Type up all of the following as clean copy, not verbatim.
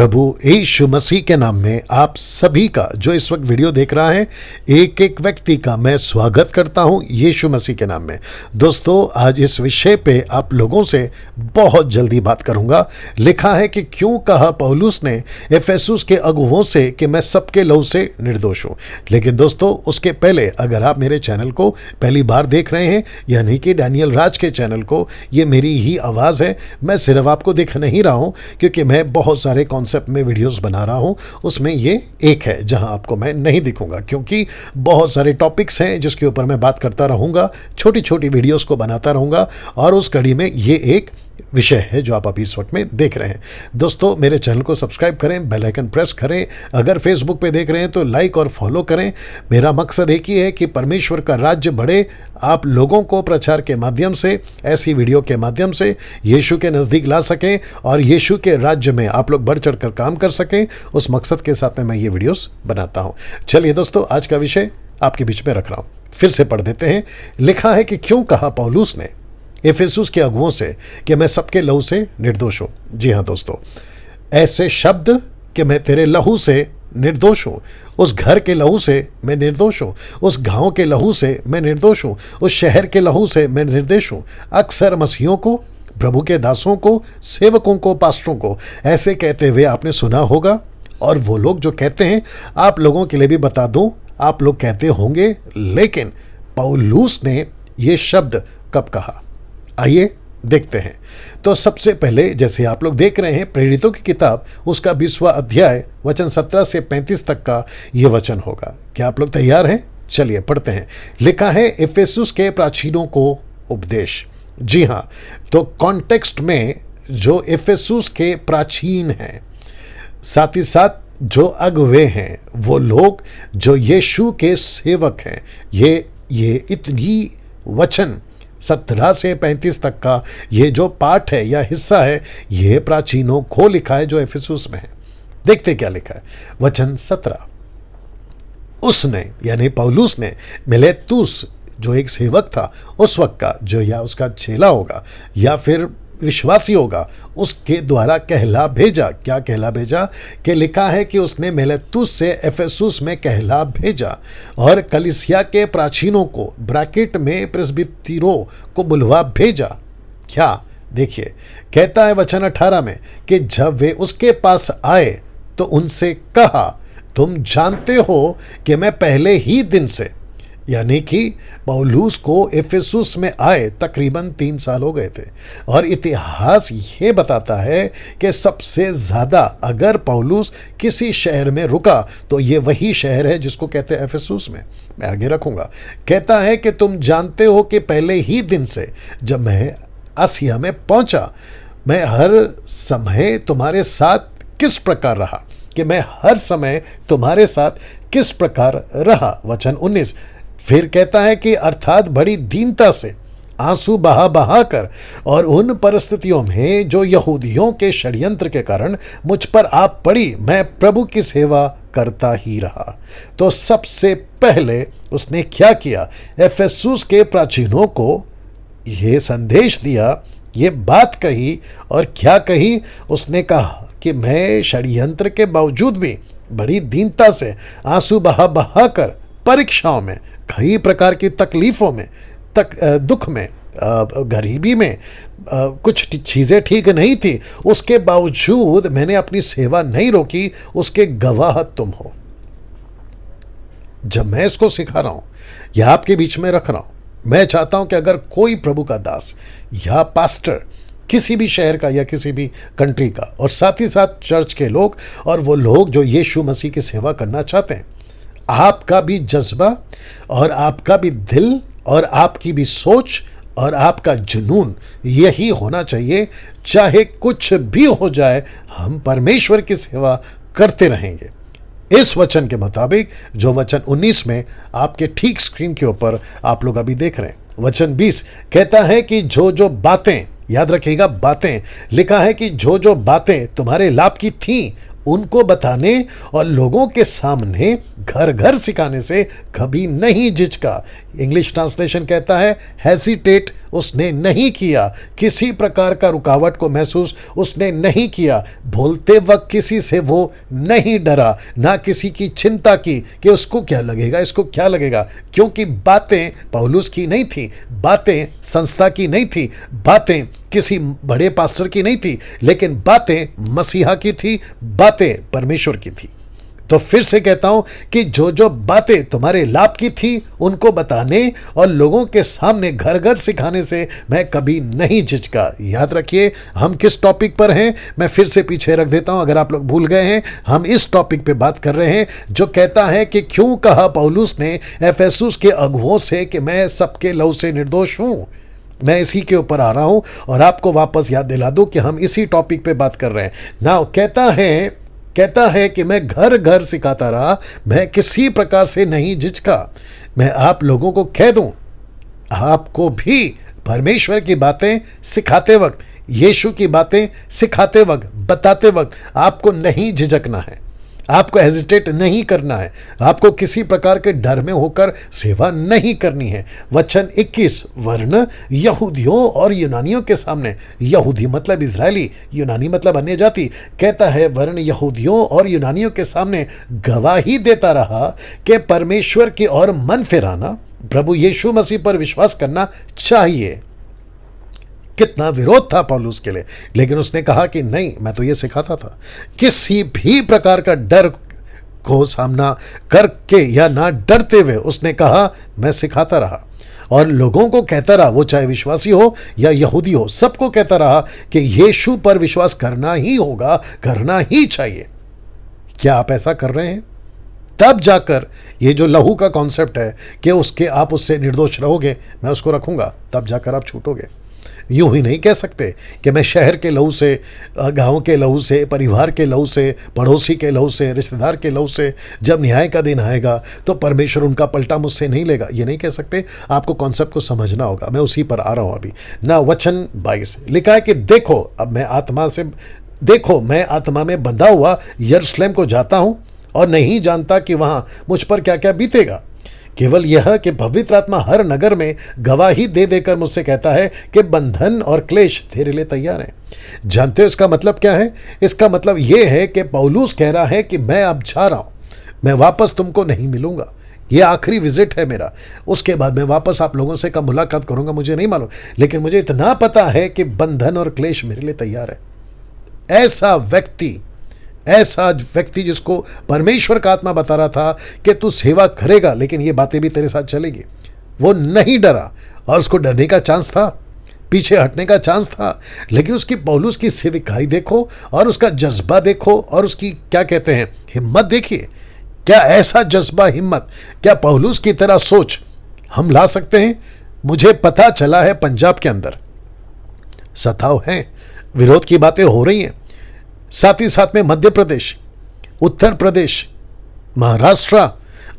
प्रभु यीशु मसीह के नाम में आप सभी का जो इस वक्त वीडियो देख रहा है, एक एक व्यक्ति का मैं स्वागत करता हूं यीशु मसीह के नाम में। दोस्तों, आज इस विषय पे आप लोगों से बहुत जल्दी बात करूंगा। लिखा है कि क्यों कहा पौलुस ने एफेसुस के अगुवों से कि मैं सबके लहू से निर्दोष हूं। लेकिन दोस्तों, उसके पहले अगर आप मेरे चैनल को पहली बार देख रहे हैं, यानी कि डैनियल राज के चैनल को, ये मेरी ही आवाज़ है। मैं सिर्फ आपको दिख नहीं रहा हूँ, क्योंकि मैं बहुत सारे कॉन्सेप्ट में वीडियोस बना रहा हूं। उसमें ये एक है जहां आपको मैं नहीं दिखूंगा, क्योंकि बहुत सारे टॉपिक्स हैं जिसके ऊपर मैं बात करता रहूंगा, छोटी छोटी वीडियोस को बनाता रहूंगा, और उस कड़ी में ये एक विषय है जो आप अभी इस वक्त में देख रहे हैं। दोस्तों, मेरे चैनल को सब्सक्राइब करें, बेल आइकन प्रेस करें। अगर फेसबुक पे देख रहे हैं तो लाइक और फॉलो करें। मेरा मकसद एक ही है कि परमेश्वर का राज्य बढ़े, आप लोगों को प्रचार के माध्यम से, ऐसी वीडियो के माध्यम से यीशु के नज़दीक ला सकें और यीशु के राज्य में आप लोग बढ़ चढ़ कर काम कर सकें। उस मकसद के साथ में मैं ये वीडियोस बनाता हूँ। चलिए दोस्तों, आज का विषय आपके बीच में रख रहा हूँ, फिर से पढ़ देते हैं। लिखा है कि क्यों कहा पौलुस ने एफेसुस के अगुओं से कि मैं सबके लहू से निर्दोष हूं। जी हाँ दोस्तों, ऐसे शब्द कि मैं तेरे लहू से निर्दोष हूं, उस घर के लहू से मैं निर्दोष हूं, उस गांव के लहू से मैं निर्दोष हूं, उस शहर के लहू से मैं निर्दोष हूं। अक्सर मसीहियों को, प्रभु के दासों को, सेवकों को, पास्टरों को ऐसे कहते हुए आपने सुना होगा। और वो लोग जो कहते हैं, आप लोगों के लिए भी बता दूं, आप लोग कहते होंगे, लेकिन पौलुस ने ये शब्द कब कहा, आइए देखते हैं। तो सबसे पहले, जैसे आप लोग देख रहे हैं, प्रेरितों की किताब उसका 20वां अध्याय वचन 17 से 35 तक का ये वचन होगा। क्या आप लोग तैयार हैं? चलिए पढ़ते हैं। लिखा है, एफेसुस के प्राचीनों को उपदेश। जी हाँ, तो कॉन्टेक्स्ट में जो एफेसुस के प्राचीन हैं, साथ ही साथ जो अगुवे हैं, वो लोग जो यीशु के सेवक हैं, ये इतनी वचन 17 से 35 तक का ये जो पाठ है या हिस्सा है, ये प्राचीनों को लिखा है जो एफेसुस में है। देखते क्या लिखा है। वचन 17, उसने यानी पौलुस ने मिलेतुस जो एक सेवक था उस वक्त का, जो या उसका चेला होगा या फिर विश्वासी होगा, उसके द्वारा कहला भेजा। क्या कहला भेजा? कि लिखा है कि उसने मिलेतुस से एफेसुस में कहला भेजा और कलीसिया के प्राचीनों को, ब्रैकेट में प्रेस्बितेरों को बुलवा भेजा। क्या? देखिए, कहता है वचन 18 में कि जब वे उसके पास आए तो उनसे कहा, तुम जानते हो कि मैं पहले ही दिन से, यानी कि पौलुस को एफेसुस में आए तकरीबन 3 साल हो गए थे। और इतिहास ये बताता है कि सबसे ज़्यादा अगर पौलुस किसी शहर में रुका तो ये वही शहर है जिसको कहते हैं एफेसुस में। मैं आगे रखूँगा। कहता है कि तुम जानते हो कि पहले ही दिन से जब मैं आसिया में पहुँचा, मैं हर समय तुम्हारे साथ किस प्रकार रहा, कि मैं हर समय तुम्हारे साथ किस प्रकार रहा। वचन 19 फिर कहता है कि अर्थात बड़ी दीनता से, आंसू बहा बहा कर, और उन परिस्थितियों में जो यहूदियों के षड्यंत्र के कारण मुझ पर आ पड़ी, मैं प्रभु की सेवा करता ही रहा। तो सबसे पहले उसने क्या किया? एफेसुस के प्राचीनों को ये संदेश दिया, ये बात कही। और क्या कही? उसने कहा कि मैं षड्यंत्र के बावजूद भी बड़ी दीनता से, आंसू बहा बहा कर, परीक्षाओं में, कई प्रकार की तकलीफ़ों में, दुख में, गरीबी में, कुछ चीज़ें ठीक नहीं थी, उसके बावजूद मैंने अपनी सेवा नहीं रोकी। उसके गवाह तुम हो। जब मैं इसको सिखा रहा हूँ या आपके बीच में रख रहा हूँ, मैं चाहता हूँ कि अगर कोई प्रभु का दास या पास्टर किसी भी शहर का या किसी भी कंट्री का, और साथ ही साथ चर्च के लोग और वो लोग जो यीशु मसीह की सेवा करना चाहते हैं, आपका भी जज्बा और आपका भी दिल और आपकी भी सोच और आपका जुनून यही होना चाहिए, चाहे कुछ भी हो जाए, हम परमेश्वर की सेवा करते रहेंगे। इस वचन के मुताबिक, जो वचन 19 में आपके ठीक स्क्रीन के ऊपर आप लोग अभी देख रहे हैं, वचन 20 कहता है कि जो जो बातें, याद रखिएगा बातें, लिखा है कि जो जो बातें तुम्हारे लाभ की थीं उनको बताने और लोगों के सामने घर घर सिखाने से कभी नहीं झिझका। इंग्लिश ट्रांसलेशन कहता है हेसिटेट उसने नहीं किया, किसी प्रकार का रुकावट को महसूस उसने नहीं किया। बोलते वक्त किसी से वो नहीं डरा, ना किसी की चिंता की कि उसको क्या लगेगा, इसको क्या लगेगा, क्योंकि बातें पौलुस की नहीं थी, बातें संस्था की नहीं थी, बातें किसी बड़े पास्टर की नहीं थी, लेकिन बातें मसीहा की थी, बातें परमेश्वर की थी। तो फिर से कहता हूं कि जो जो बातें तुम्हारे लाभ की थी उनको बताने और लोगों के सामने घर घर सिखाने से मैं कभी नहीं झिझका। याद रखिए हम किस टॉपिक पर हैं, मैं फिर से पीछे रख देता हूं अगर आप लोग भूल गए हैं। हम इस टॉपिक पे बात कर रहे हैं जो कहता है कि क्यों कहा पौलुस ने एफेसुस के अगुओं से कि मैं सबके लहू से निर्दोष हूं। मैं इसी के ऊपर आ रहा हूं और आपको वापस याद दिला दूं कि हम इसी टॉपिक पे बात कर रहे हैं। नाउ कहता है कि मैं घर घर सिखाता रहा, मैं किसी प्रकार से नहीं झिझका। मैं आप लोगों को कह दूं, आपको भी परमेश्वर की बातें सिखाते वक्त, यीशु की बातें सिखाते वक्त, बताते वक्त आपको नहीं झिझकना है, आपको हेजिटेट नहीं करना है, आपको किसी प्रकार के डर में होकर सेवा नहीं करनी है। वचन 21 वर्ण यहूदियों और यूनानियों के सामने, यहूदी मतलब इजरायली, यूनानी मतलब अन्य जाति, कहता है वर्ण यहूदियों और यूनानियों के सामने गवाही देता रहा कि परमेश्वर की ओर मन फिराना, प्रभु यीशु मसीह पर विश्वास करना चाहिए। कितना विरोध था पौलुस के लिए, लेकिन उसने कहा कि नहीं, मैं तो ये सिखाता था। किसी भी प्रकार का डर को सामना करके या ना डरते हुए उसने कहा मैं सिखाता रहा और लोगों को कहता रहा, वो चाहे विश्वासी हो या यहूदी हो, सबको कहता रहा कि यीशु पर विश्वास करना ही होगा, करना ही चाहिए। क्या आप ऐसा कर रहे हैं? तब जाकर ये जो लहू का कॉन्सेप्ट है कि उसके आप उससे निर्दोष रहोगे, मैं उसको रखूंगा, तब जाकर आप छूटोगे। यूं ही नहीं कह सकते कि मैं शहर के लहू से, गांव के लहू से, परिवार के लहू से, पड़ोसी के लहू से, रिश्तेदार के लहू से जब न्याय का दिन आएगा तो परमेश्वर उनका पलटा मुझसे नहीं लेगा, ये नहीं कह सकते। आपको कॉन्सेप्ट को समझना होगा, मैं उसी पर आ रहा हूं अभी ना। वचन 22 लिखा है कि देखो अब मैं आत्मा में बंधा हुआ यरूशलेम को जाता हूं और नहीं जानता कि वहां मुझ पर क्या क्या बीतेगा। केवल यह कि पवित्र आत्मा हर नगर में गवाही दे देकर मुझसे कहता है कि बंधन और क्लेश तेरे लिए तैयार है। जानते हो इसका मतलब क्या है? इसका मतलब यह है कि पौलुस कह रहा है कि मैं अब जा रहा हूं, मैं वापस तुमको नहीं मिलूंगा, ये आखिरी विजिट है मेरा, उसके बाद मैं वापस आप लोगों से कब मुलाकात करूंगा मुझे नहीं मालूम, लेकिन मुझे इतना पता है कि बंधन और क्लेश मेरे लिए तैयार है। ऐसा व्यक्ति जिसको परमेश्वर का आत्मा बता रहा था कि तू सेवा करेगा लेकिन ये बातें भी तेरे साथ चलेगी, वो नहीं डरा। और उसको डरने का चांस था, पीछे हटने का चांस था, लेकिन उसकी पौलुस की सेविकाई देखो और उसका जज्बा देखो और उसकी क्या कहते हैं हिम्मत देखिए। क्या ऐसा जज्बा, हिम्मत, क्या पौलुस की तरह सोच हम ला सकते हैं? मुझे पता चला है पंजाब के अंदर सताव है, विरोध की बातें हो रही हैं, साथ ही साथ में मध्य प्रदेश, उत्तर प्रदेश, महाराष्ट्र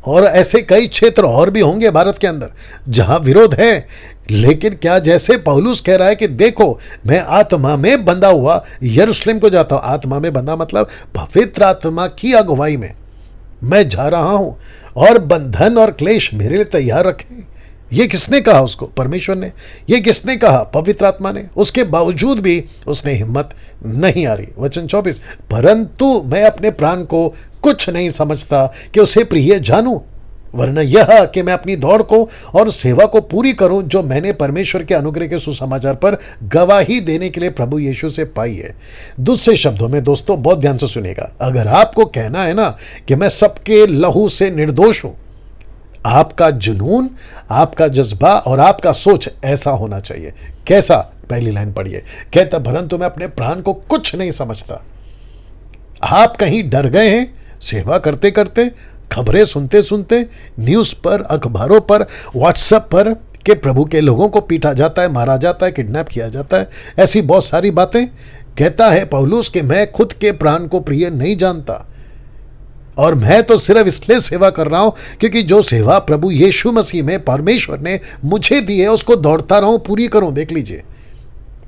और ऐसे कई क्षेत्र और भी होंगे भारत के अंदर जहां विरोध है। लेकिन क्या जैसे पौलुस कह रहा है कि देखो मैं आत्मा में बंधा हुआ यरूशलेम को जाता हूं, आत्मा में बंधा मतलब पवित्र आत्मा की अगुवाई में मैं जा रहा हूं और बंधन और क्लेश मेरे लिए तैयार रखे। ये किसने कहा उसको? परमेश्वर ने। ये किसने कहा? पवित्र आत्मा ने। उसके बावजूद भी उसने हिम्मत नहीं आ रही। वचन 24 परंतु मैं अपने प्राण को कुछ नहीं समझता कि उसे प्रिय जानूं, वरना यह कि मैं अपनी दौड़ को और सेवा को पूरी करूं जो मैंने परमेश्वर के अनुग्रह के सुसमाचार पर गवाही देने के लिए प्रभु यीशु से पाई है। दूसरे शब्दों में दोस्तों बहुत ध्यान से सुनिएगा, अगर आपको कहना है ना कि मैं सबके लहू से निर्दोष हूं, आपका जुनून, आपका जज्बा और आपका सोच ऐसा होना चाहिए। कैसा? पहली लाइन पढ़िए, कहता परंतु मैं अपने प्राण को कुछ नहीं समझता। आप कहीं डर गए हैं सेवा करते करते, खबरें सुनते सुनते, न्यूज़ पर, अखबारों पर, व्हाट्सएप पर कि प्रभु के लोगों को पीटा जाता है, मारा जाता है, किडनैप किया जाता है, ऐसी बहुत सारी बातें। कहता है पौलुस कि मैं खुद के प्राण को प्रिय नहीं जानता और मैं तो सिर्फ इसलिए सेवा कर रहा हूं क्योंकि जो सेवा प्रभु यीशु मसीह में परमेश्वर ने मुझे दी है उसको दौड़ता रहूं, पूरी करूं। देख लीजिए,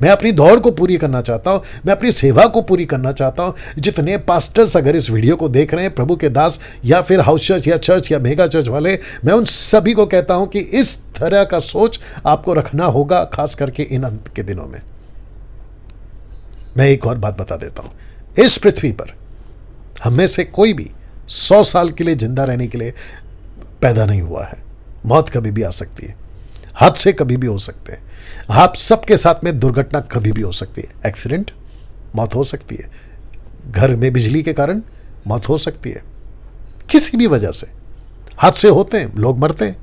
मैं अपनी दौड़ को पूरी करना चाहता हूं, मैं अपनी सेवा को पूरी करना चाहता हूं। जितने पास्टर्स अगर इस वीडियो को देख रहे हैं, प्रभु के दास या फिर हाउस चर्च या मेगा चर्च वाले, मैं उन सभी को कहता हूं कि इस तरह का सोच आपको रखना होगा, खास करके इन अंत के दिनों में। मैं एक और बात बता देता हूं, इस पृथ्वी पर हम में से कोई भी 100 साल के लिए जिंदा रहने के लिए पैदा नहीं हुआ है। मौत कभी भी आ सकती है, हादसे कभी भी हो सकते हैं, आप सबके साथ में दुर्घटना कभी भी हो सकती है, एक्सीडेंट, मौत हो सकती है, घर में बिजली के कारण मौत हो सकती है, किसी भी वजह से हादसे होते हैं, लोग मरते हैं।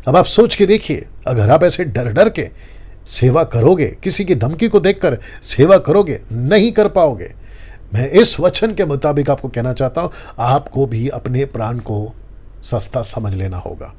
अब आप सोच के देखिए, अगर आप ऐसे डर डर के सेवा करोगे, किसी की धमकी को देखकर सेवा करोगे, नहीं कर पाओगे। मैं इस वचन के मुताबिक आपको कहना चाहता हूं, आपको भी अपने प्राण को सस्ता समझ लेना होगा।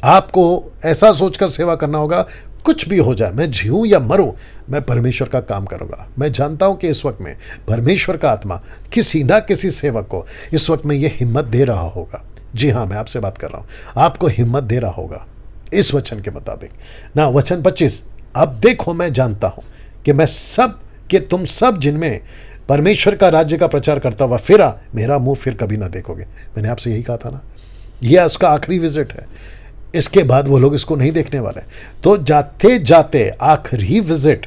आपको ऐसा सोचकर सेवा करना होगा, कुछ भी हो जाए, मैं जीऊं या मरूं, मैं परमेश्वर का काम करूंगा। मैं जानता हूं कि इस वक्त में परमेश्वर का आत्मा किसी ना किसी सेवक को इस वक्त में यह हिम्मत दे रहा होगा। जी हाँ, मैं आपसे बात कर रहा हूं, आपको हिम्मत दे रहा होगा इस वचन के मुताबिक ना। वचन 25, अब देखो मैं जानता हूं कि मैं सब कि तुम सब जिनमें परमेश्वर का राज्य का प्रचार करता हुआ फिरा, मेरा मुंह फिर कभी ना देखोगे। मैंने आपसे यही कहा था ना, यह उसका आखिरी विजिट है, इसके बाद वो लोग इसको नहीं देखने वाले। तो जाते जाते आखिरी विजिट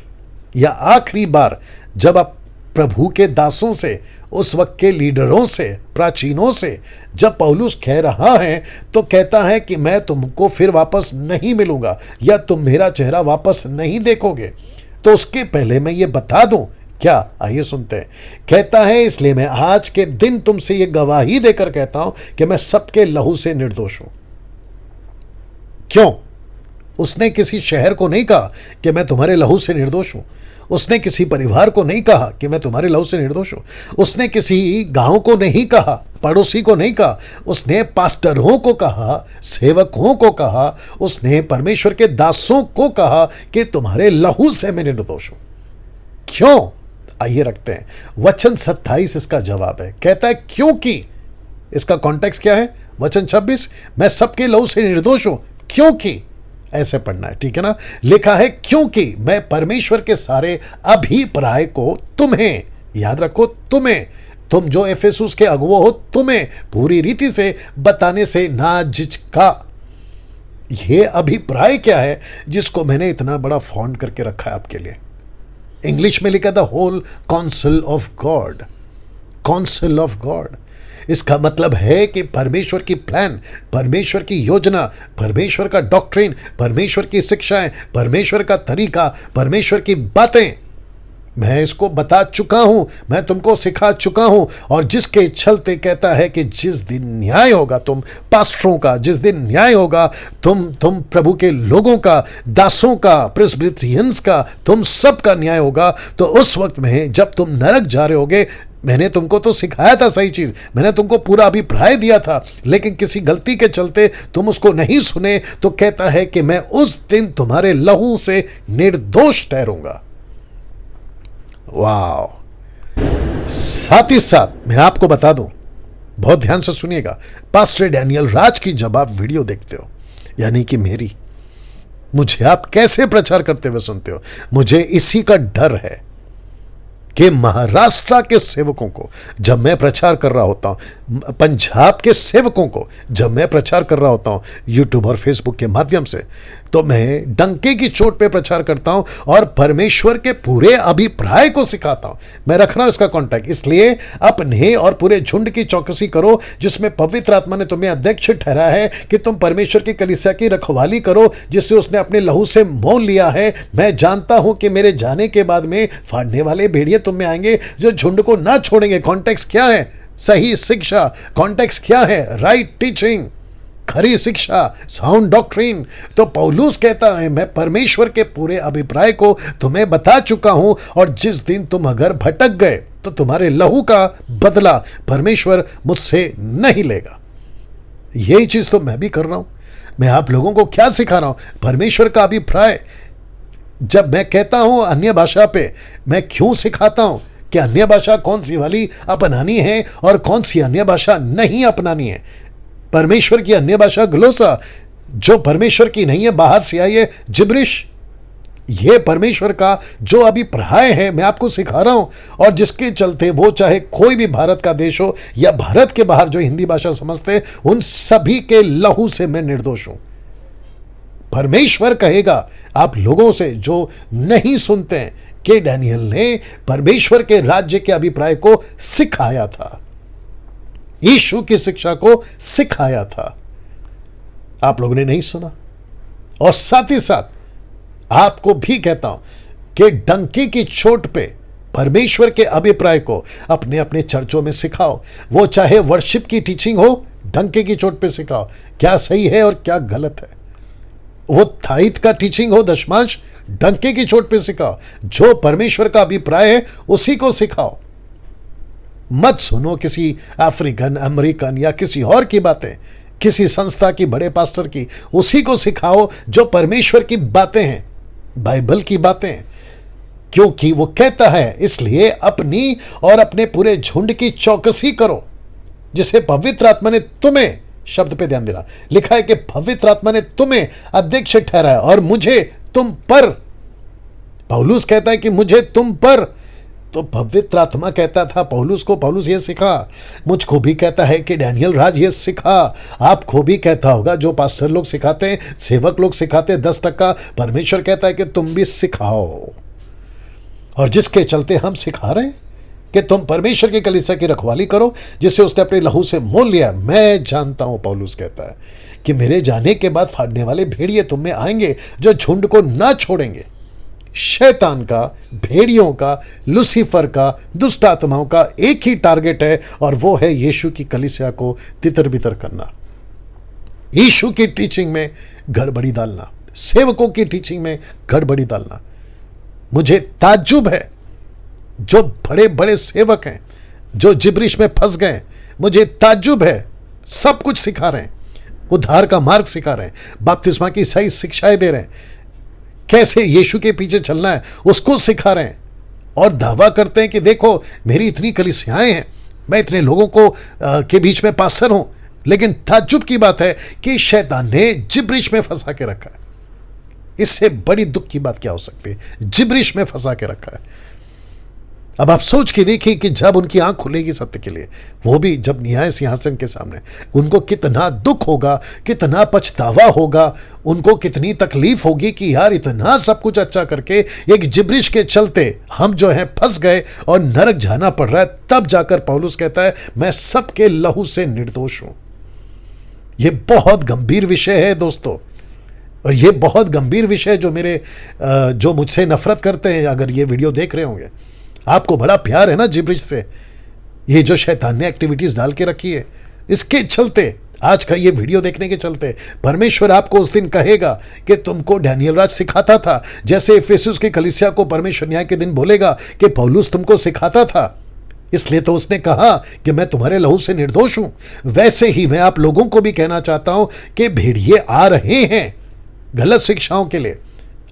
या आखिरी बार जब आप प्रभु के दासों से, उस वक्त के लीडरों से, प्राचीनों से जब पौलुस कह रहा है, तो कहता है कि मैं तुमको फिर वापस नहीं मिलूंगा या तुम मेरा चेहरा वापस नहीं देखोगे। तो उसके पहले मैं ये बता दूं, क्या, आइए सुनते हैं। कहता है, इसलिए मैं आज के दिन तुमसे ये गवाही देकर कहता हूं कि मैं सबके लहू से निर्दोष हूं। क्यों? उसने किसी शहर को नहीं कहा कि मैं तुम्हारे लहू से निर्दोष हूं। उसने किसी परिवार को नहीं कहा कि मैं तुम्हारे लहू से निर्दोष हूं। उसने किसी गांव को नहीं कहा, पड़ोसी को नहीं कहा। उसने पास्टरों को कहा, सेवकों को कहा, उसने परमेश्वर के दासों को कहा कि तुम्हारे लहू से मैं निर्दोष हूं। क्यों? आइए रखते हैं। वचन 27 इसका जवाब है। कहता है क्योंकि, इसका कॉन्टेक्स्ट क्या है? वचन 26, मैं सबके लहू से निर्दोष हूं क्योंकि, ऐसे पढ़ना है, ठीक है ना। लिखा है क्योंकि मैं परमेश्वर के सारे अभिप्राय को तुम्हें, याद रखो, तुम्हें, तुम जो एफेसुस के अगुआ हो, तुम्हें पूरी रीति से बताने से ना झिझका। ये अभिप्राय क्या है जिसको मैंने इतना बड़ा फॉन्ट करके रखा है आपके लिए? इंग्लिश में लिखा the whole council of God, council of God. इसका मतलब है कि परमेश्वर की प्लान, परमेश्वर की योजना, परमेश्वर का डॉक्ट्रिन, परमेश्वर की शिक्षाएं, परमेश्वर का तरीका, परमेश्वर की बातें, मैं इसको बता चुका हूं, मैं तुमको सिखा चुका हूं। और जिसके चलते कहता है कि जिस दिन न्याय होगा तुम पास्टरों का, जिस दिन न्याय होगा तुम प्रभु के लोगों का, दासों का, प्रेस्बिटेरियंस का, तुम सब का न्याय होगा। तो उस वक्त में जब तुम नरक जा रहे होगे, मैंने तुमको तो सिखाया था सही चीज, मैंने तुमको पूरा अभिप्राय दिया था, लेकिन किसी गलती के चलते तुम उसको नहीं सुने, तो कहता है कि मैं उस दिन तुम्हारे लहू से निर्दोष ठहरूंगा। वाह! साथ ही साथ मैं आपको बता दूं, बहुत ध्यान से सुनिएगा, पास्टर डैनियल राज की जब आप वीडियो देखते हो, यानी कि मेरी, मुझे आप कैसे प्रचार करते हुए सुनते हो, मुझे इसी का डर है कि महाराष्ट्र के सेवकों को जब मैं प्रचार कर रहा होता हूं, पंजाब के सेवकों को जब मैं प्रचार कर रहा होता हूं यूट्यूब और फेसबुक के माध्यम से, तो मैं डंके की चोट पे प्रचार करता हूं और परमेश्वर के पूरे अभिप्राय को सिखाता हूं। मैं रख रहा हूं इसका कॉन्टैक्ट, इसलिए अपने और पूरे झुंड की चौकसी करो, जिसमें पवित्र आत्मा ने तुम्हें अध्यक्ष ठहरा है कि तुम परमेश्वर की कलीसिया की रखवाली करो, जिससे उसने अपने लहू से मोल लिया है। मैं जानता हूं कि मेरे जाने के बाद में फाड़ने वाले भेड़िए तुम में आएंगे जो झुंड को ना छोड़ेंगे। कॉन्टेक्स्ट क्या है? सही शिक्षा। कॉन्टेक्स्ट क्या है? राइट टीचिंग, खरी शिक्षा, साउंड डॉक्ट्रिन। तो पौलुस कहता है मैं परमेश्वर के पूरे अभिप्राय को तुम्हें बता चुका हूं, और जिस दिन तुम अगर भटक गए तो तुम्हारे लहू का बदला परमेश्वर मुझसे नहीं लेगा। यही चीज तो मैं भी कर रहा हूं। मैं आप लोगों को क्या सिखा रहा हूं? परमेश्वर का अभिप्राय। जब मैं कहता हूं अन्य भाषा पे, मैं क्यों सिखाता हूं कि अन्य भाषा कौन सी वाली अपनानी है और कौन सी अन्य भाषा नहीं अपनानी है। परमेश्वर की अन्य भाषा ग्लोसा, जो परमेश्वर की नहीं है, बाहर से आई है, जिब्रिश, ये परमेश्वर का जो अभिप्राय है मैं आपको सिखा रहा हूं, और जिसके चलते वो चाहे कोई भी भारत का देश हो या भारत के बाहर जो हिंदी भाषा समझते हैं, उन सभी के लहू से मैं निर्दोष हूं। परमेश्वर कहेगा आप लोगों से जो नहीं सुनते हैं कि डैनियल ने परमेश्वर के राज्य के अभिप्राय को सिखाया था, यीशु की शिक्षा को सिखाया था। आप लोगों ने नहीं सुना। और साथ ही साथ आपको भी कहता हूं कि डंकी की चोट पे परमेश्वर के अभिप्राय को अपने अपने चर्चों में सिखाओ। वो चाहे वर्शिप की टीचिंग हो, डंकी की चोट पे सिखाओ क्या सही है और क्या गलत है। वो ताइद का टीचिंग हो, दशमांश, डंके की चोट पे सिखाओ। जो परमेश्वर का अभिप्राय है उसी को सिखाओ। मत सुनो किसी अफ्रीकन, अमेरिकन या किसी और की बातें, किसी संस्था की, बड़े पास्टर की। उसी को सिखाओ जो परमेश्वर की बातें हैं, बाइबल की बातें। क्योंकि वो कहता है, इसलिए अपनी और अपने पूरे झुंड की चौकसी करो, जिसे पवित्र आत्मा ने तुम्हें, शब्द पे ध्यान देना, लिखा है कि पवित्र आत्मा ने तुम्हें अध्यक्ष ठहराया और मुझे तुम पर। पौलुस कहता है कि मुझे तुम पर, तो पवित्र आत्मा कहता था पौलुस को, पौलुस ये सिखा। मुझको भी कहता है कि डैनियल राज ये सिखा। आपको भी कहता होगा, जो पास्टर लोग सिखाते हैं, सेवक लोग सिखाते हैं, 10% परमेश्वर कहता है कि तुम भी सिखाओ। और जिसके चलते हम सिखा रहे हैं कि तुम परमेश्वर की कलीसिया की रखवाली करो, जिसे उसने अपने लहू से मोल लिया। मैं जानता हूं, पौलुस कहता है कि मेरे जाने के बाद फाड़ने वाले भेड़िए तुम में आएंगे जो झुंड को ना छोड़ेंगे। शैतान का, भेड़ियों का, लूसीफर का, दुष्ट आत्माओं का एक ही टारगेट है, और वो है यीशु की कलीसिया को तितर बितर करना, यीशु की टीचिंग में गड़बड़ी डालना, सेवकों की टीचिंग में गड़बड़ी डालना। मुझे ताज्जुब है जो बड़े बड़े सेवक हैं जो जिब्रिश में फंस गए। मुझे ताज्जुब है, सब कुछ सिखा रहे हैं, उद्धार का मार्ग सिखा रहे हैं, बपतिस्मा की सही शिक्षाएं दे रहे हैं, कैसे यीशु के पीछे चलना है उसको सिखा रहे हैं, और दावा करते हैं कि देखो मेरी इतनी कलीसियाएं हैं, मैं इतने लोगों को के बीच में पास्टर हूं। लेकिन ताज्जुब की बात है कि शैतान ने जिब्रिश में फंसा के रखा है। इससे बड़ी दुख की बात क्या हो सकती है? जिब्रिश में फंसा के रखा है। अब आप सोच के देखिए कि जब उनकी आंख खुलेगी सत्य के लिए, वो भी जब न्याय सिंहासन के सामने, उनको कितना दुख होगा, कितना पछतावा होगा, उनको कितनी तकलीफ होगी कि यार इतना सब कुछ अच्छा करके एक जिब्रिश के चलते हम जो है फंस गए और नरक जाना पड़ रहा है। तब जाकर पौलुस कहता है मैं सबके लहू से निर्दोष हूं। यह बहुत गंभीर विषय है दोस्तों, और ये बहुत गंभीर विषय जो मुझसे नफरत करते हैं, अगर ये वीडियो देख रहे होंगे, आपको बड़ा प्यार है ना जिब्रिश से, ये जो शैतान ने एक्टिविटीज डाल के रखी है, इसके चलते, आज का ये वीडियो देखने के चलते परमेश्वर आपको उस दिन कहेगा कि तुमको डैनियल राज सिखाता था। जैसे इफिसुस की कलीसिया को परमेश्वर न्याय के दिन बोलेगा कि पौलुस तुमको सिखाता था, इसलिए तो उसने कहा कि मैं तुम्हारे लहू से निर्दोष हूं। वैसे ही मैं आप लोगों को भी कहना चाहता हूं कि भेड़िए आ रहे हैं गलत शिक्षाओं के लिए।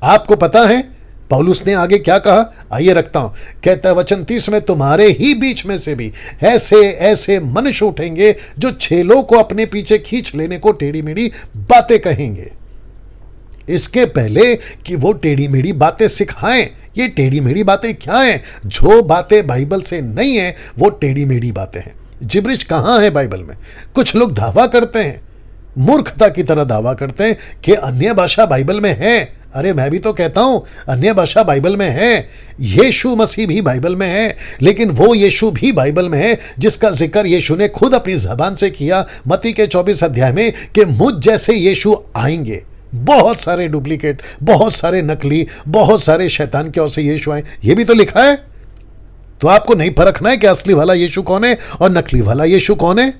आपको पता है पौलुस ने आगे क्या कहा? आइए रखता हूं। कहता है वचन 30 में, तुम्हारे ही बीच में से भी ऐसे ऐसे मनुष्य उठेंगे जो छेलों को अपने पीछे खींच लेने को टेढ़ी मेढ़ी बातें कहेंगे। इसके पहले कि वो टेढ़ी मेढ़ी बातें सिखाएं, ये टेढ़ी मेढ़ी बातें क्या हैं? जो बातें बाइबल से नहीं है वो टेढ़ी मेढ़ी बातें हैं। जिब्रिश कहाँ है बाइबल में? कुछ लोग दावा करते हैं, मूर्खता की तरह दावा करते हैं कि अन्य भाषा बाइबल में है। अरे मैं भी तो कहता हूं अन्य भाषा बाइबल में है, यीशु मसीह भी बाइबल में है, लेकिन वो यीशु भी बाइबल में है जिसका जिक्र यीशु ने खुद अपनी जबान से किया मत्ती के 24 अध्याय में कि मुझ जैसे यीशु आएंगे। बहुत सारे डुप्लीकेट, बहुत सारे नकली, बहुत सारे शैतान की ओर से यीशु आए, ये भी तो लिखा है। तो आपको नहीं परखना है कि असली वाला यीशु कौन है और नकली वाला यीशु कौन है?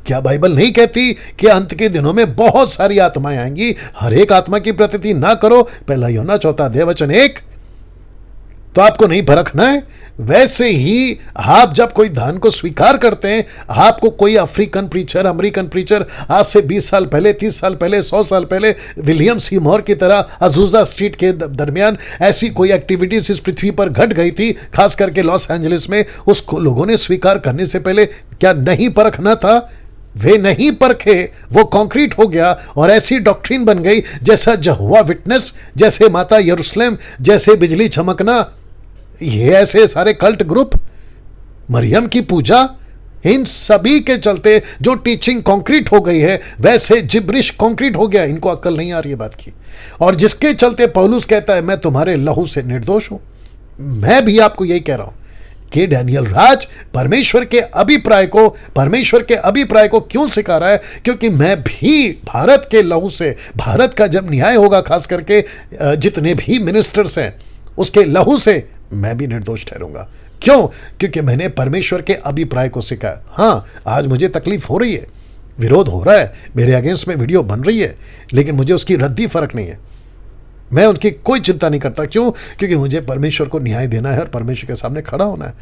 क्या बाइबल नहीं कहती कि अंत के दिनों में बहुत सारी आत्माएं आएंगी? हर एक आत्मा की प्रतीति ना करो, पहला यूहन्ना 4 अध्याय वचन 1। तो आपको नहीं परखना है। वैसे ही आप जब कोई दान को स्वीकार करते हैं, आपको कोई अफ्रीकन प्रीचर, अमेरिकन प्रीचर आज से 20 साल पहले, 30 साल पहले, 100 साल पहले विलियम सीमोर की तरह अजूजा स्ट्रीट के दरमियान ऐसी कोई एक्टिविटीज इस पृथ्वी पर घट गई थी, खास करके लॉस एंजलिस में, उसको लोगों ने स्वीकार करने से पहले क्या नहीं परखना था? वे नहीं परखे, वो कंक्रीट हो गया और ऐसी डॉक्ट्रिन बन गई जैसा यहोवा विटनेस, जैसे माता यरूशलेम, जैसे बिजली चमकना, ये ऐसे सारे कल्ट ग्रुप, मरियम की पूजा, इन सभी के चलते जो टीचिंग कंक्रीट हो गई है वैसे जिब्रिश कंक्रीट हो गया। इनको अक्ल नहीं आ रही है बात की, और जिसके चलते पौलुस कहता है मैं तुम्हारे लहू से निर्दोष हूं। मैं भी आपको यही कह रहा हूं कि डैनियल राज परमेश्वर के अभिप्राय को क्यों सिखा रहा है, क्योंकि मैं भी भारत के लहू से, भारत का जब न्याय होगा, खास करके जितने भी मिनिस्टर्स हैं उसके लहू से मैं भी निर्दोष ठहरूंगा। क्यों? क्योंकि मैंने परमेश्वर के अभिप्राय को सिखाया। हाँ, आज मुझे तकलीफ हो रही है, विरोध हो रहा है, मेरे अगेंस्ट में वीडियो बन रही है, लेकिन मुझे उसकी रद्दी फर्क नहीं है। मैं उनकी कोई चिंता नहीं करता। क्यों? क्योंकि मुझे परमेश्वर को न्याय देना है और परमेश्वर के सामने खड़ा होना है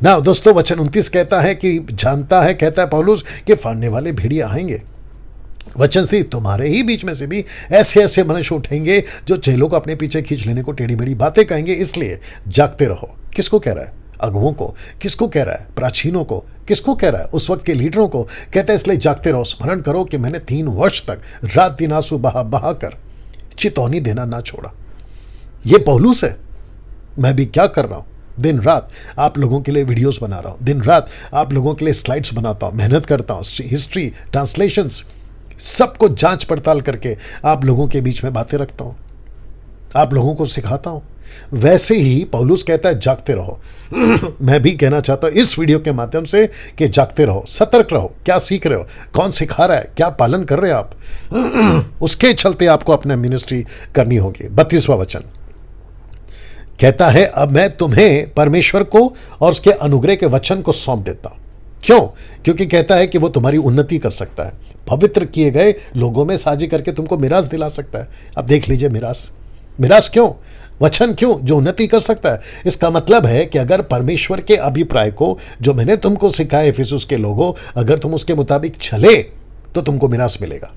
ना। दोस्तों, वचन 29 कहता है कि कहता है पौलुस कि फाड़ने वाले भेड़िया आएंगे। वचन से तुम्हारे ही बीच में से भी ऐसे ऐसे मनुष्य उठेंगे जो चेलों को अपने पीछे खींच लेने को टेढ़ी मेढ़ी बातें कहेंगे। इसलिए जागते रहो। किसको कह रहा है? अगुओं को। किसको कह रहा है? प्राचीनों को। किसको कह रहा है? उस वक्त के लीडरों को। कहता है इसलिए जागते रहो, स्मरण करो कि मैंने 3 वर्ष तक रात दिन आंसू बहा बहा कर चितौनी देना ना छोड़ा। ये पौलुस है। मैं भी क्या कर रहा हूं? दिन रात आप लोगों के लिए वीडियोस बना रहा हूं, दिन रात आप लोगों के लिए स्लाइड्स बनाता हूं, मेहनत करता हूं, हिस्ट्री, ट्रांसलेशंस, सबको जांच पड़ताल करके आप लोगों के बीच में बातें रखता हूं, आप लोगों को सिखाता हूं। वैसे ही पौलुस कहता है जागते रहो। मैं भी कहना चाहता हूं इस वीडियो के माध्यम से कि जागते रहो, सतर्क रहो। क्या सीख रहे हो? कौन सिखा रहा है? क्या पालन कर रहे हो आप? उसके चलते आपको अपना मिनिस्ट्री करनी होगी। 32वां वचन कहता है अब मैं तुम्हें परमेश्वर को और उसके अनुग्रह के वचन को सौंप देता हूं। क्यों? क्योंकि कहता है कि वो तुम्हारी उन्नति कर सकता है, पवित्र किए गए लोगों में साझी करके तुमको मिरास दिला सकता है। अब देख लीजिए, मिरास क्यों? वचन क्यों? जो उन्नति कर सकता है। इसका मतलब है कि अगर परमेश्वर के अभिप्राय को जो मैंने तुमको सिखाया इफिसुस के लोगों, अगर तुम उसके मुताबिक चले तो तुमको मिरास मिलेगा।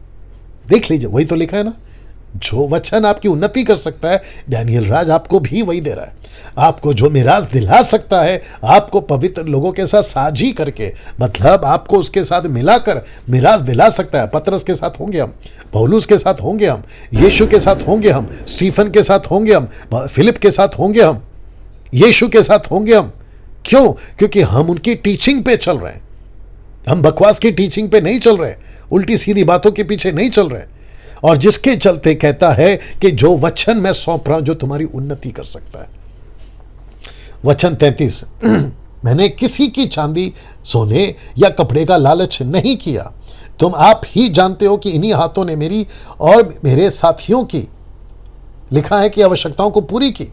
देख लीजिए, वही तो लिखा है ना, जो वचन आपकी उन्नति कर सकता है, डैनियल राज आपको भी वही दे रहा है। आपको जो मिरास दिला सकता है, आपको पवित्र लोगों के साथ साझी करके, मतलब आपको उसके साथ मिलाकर मिरास दिला सकता है। पतरस के साथ होंगे हम, पौलुस के साथ होंगे हम, यीशु के साथ होंगे हम, स्टीफन के साथ होंगे हम, फिलिप के साथ होंगे हम, यीशु के साथ होंगे हम। क्यों? क्योंकि हम उनकी टीचिंग पे चल रहे हैं। हम बकवास की टीचिंग पे नहीं चल रहे, उल्टी सीधी बातों के पीछे नहीं चल रहे। और जिसके चलते कहता है कि जो वचन मैं सौंप रहा हूं जो तुम्हारी उन्नति कर सकता है। वचन 33 मैंने किसी की चांदी, सोने या कपड़े का लालच नहीं किया। तुम आप ही जानते हो कि इन्हीं हाथों ने मेरी और मेरे साथियों की, लिखा है कि आवश्यकताओं को पूरी की।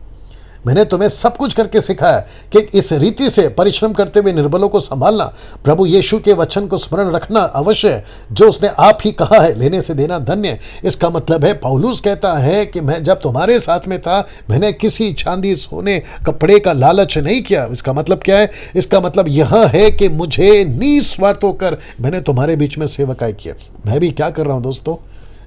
मैंने तुम्हें सब कुछ करके सिखाया कि इस रीति से परिश्रम करते हुए निर्बलों को संभालना, प्रभु यीशु के वचन को स्मरण रखना अवश्य है, जो उसने आप ही कहा है, लेने से देना धन्य। इसका मतलब है पौलुस कहता है कि मैं जब तुम्हारे साथ में था, मैंने किसी चांदी, सोने, कपड़े का लालच नहीं किया। इसका मतलब क्या है? इसका मतलब यह है कि मुझे निस्वार्थ होकर मैंने तुम्हारे बीच में सेवकाई किया। मैं भी क्या कर रहा हूं दोस्तों?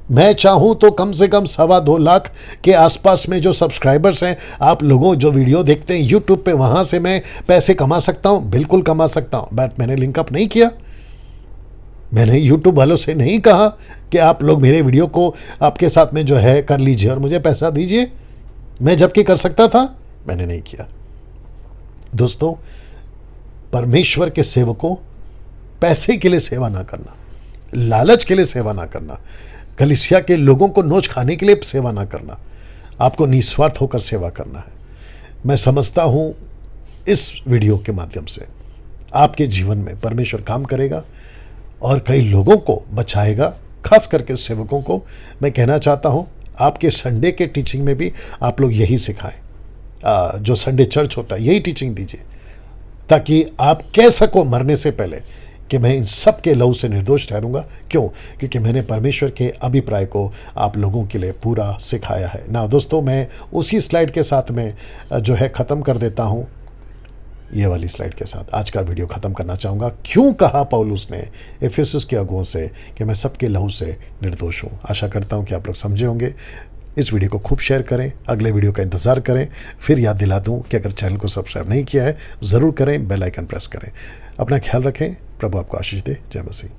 मैं चाहूं तो कम से कम 2.25 लाख के आसपास में जो सब्सक्राइबर्स हैं, आप लोगों जो वीडियो देखते हैं यूट्यूब पे, वहां से मैं पैसे कमा सकता हूं, बिल्कुल कमा सकता हूं। बट मैंने लिंकअप नहीं किया। मैंने यूट्यूब वालों से नहीं कहा कि आप लोग मेरे वीडियो को आपके साथ में जो है कर लीजिए और मुझे पैसा दीजिए। मैं जबकि कर सकता था, मैंने नहीं किया। दोस्तों, परमेश्वर के सेवकों, पैसे के लिए सेवा ना करना, लालच के लिए सेवा ना करना, कलीसिया के लोगों को नोच खाने के लिए सेवा ना करना, आपको निस्वार्थ होकर सेवा करना है। मैं समझता हूं इस वीडियो के माध्यम से आपके जीवन में परमेश्वर काम करेगा और कई लोगों को बचाएगा। खास करके सेवकों को मैं कहना चाहता हूं, आपके संडे के टीचिंग में भी आप लोग यही सिखाएं। जो संडे चर्च होता है यही टीचिंग दीजिए, ताकि आप कह सको मरने से पहले कि मैं इन सब के लहू से निर्दोष ठहरूंगा। क्यों? क्योंकि मैंने परमेश्वर के अभिप्राय को आप लोगों के लिए पूरा सिखाया है ना। दोस्तों, मैं उसी स्लाइड के साथ में जो है ख़त्म कर देता हूँ। ये वाली स्लाइड के साथ आज का वीडियो ख़त्म करना चाहूँगा। क्यों कहा पौलुस ने इफिसुस के अगुओं से कि मैं सबके लहू से निर्दोष हूँ। आशा करता हूँ कि आप लोग समझे होंगे। इस वीडियो को खूब शेयर करें, अगले वीडियो का इंतज़ार करें। फिर याद दिला दूं कि अगर चैनल को सब्सक्राइब नहीं किया है ज़रूर करें, बेल आइकन प्रेस करें। अपना ख्याल रखें। प्रभु आपको आशीष दे। जय मसीह।